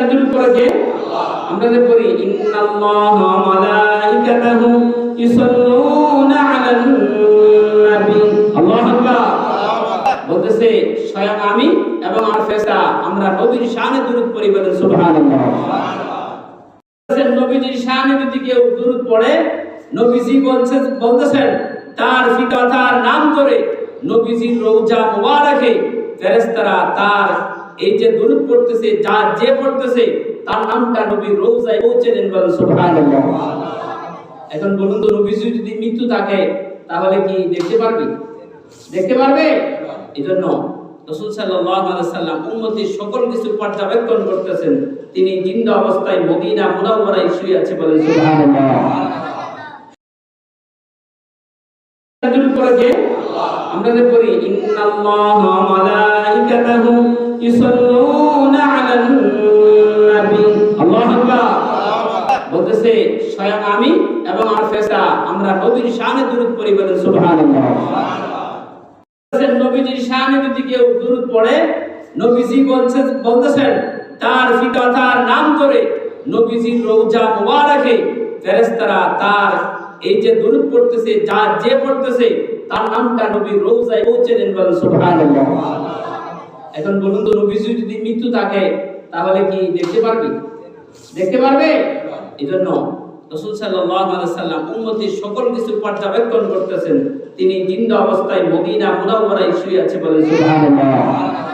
আমরা যে পড়ি ইন্নাল্লাহা ওয়া মালাইকাতাহু ইউসাল্লুনা আলান নবী, আল্লাহু আকবার বলতেছে স্বয়ং আমি এবং আমার ফেরেশতা আমরা নবীর শানে দুরূদ পড়ি, বলেন সুবহানাল্লাহ। নবীজির শানে যদি কেউ দুরূদ পড়ে, নবীজি বলতেছেন তার পিতার নাম করে নবীজির রওজা মুবারকে ফেরেশতারা তার এই যে দুরূদ পড়তেছে, যে পড়তেছে তার নামটা নবীর রওজায় পৌঁছে দেন, বলেন সুবহানাল্লাহ। এখন বলুন তো, নবীজি যদি মৃত্যু থাকে তাহলে কি দেখতে পারবে? দেখতে পারবে? এজন্য রাসূল সাল্লাল্লাহু আলাইহি ওয়াসাল্লাম উম্মতের সকল কিছু পর্যবেক্ষণ করতেছেন। তিনি জিন্দা অবস্থায় মদিনা মুনাওয়ারায় শুয়ে আছে, বলেন সুবহানাল্লাহ। আমরা যে পড়ি ইন্নাল্লাহা ওয়া মালাইকাতাহু ইউসাল্লুনা আলান নবী, আল্লাহু আকবার বলতেছে স্বয়ং আমি এবং আমার ফেরেশতা আমরা নবীর শানে দুরূদ পড়ি, বলেন সুবহানাল্লাহ। নবীজির শানে যদি কেউ দুরূদ পড়ে, নবীজি বলতেছেন তার পিতার নাম করে নবীজির রওজা মুবারকে ফেরেশতারা তার এই যে দুরূদ পড়তেছে, যে পড়তেছে তার নামটা নবীর রওজায় পৌঁছে দেন, বলেন সুবহানাল্লাহ। এখন বলুন তো, নবীজি যদি মৃত্যু থাকে তাহলে কি দেখতে পারবে? দেখতে পারবে? এজন্য রাসূল সাল্লাল্লাহু আলাইহি ওয়াসাল্লাম উম্মতের সকল কিছু পর্যবেক্ষণ করতেছেন। তিনি জিন্দা অবস্থায় মদিনা মুনাওয়ারায় শুয়ে আছে, বলেন সুবহানাল্লাহ।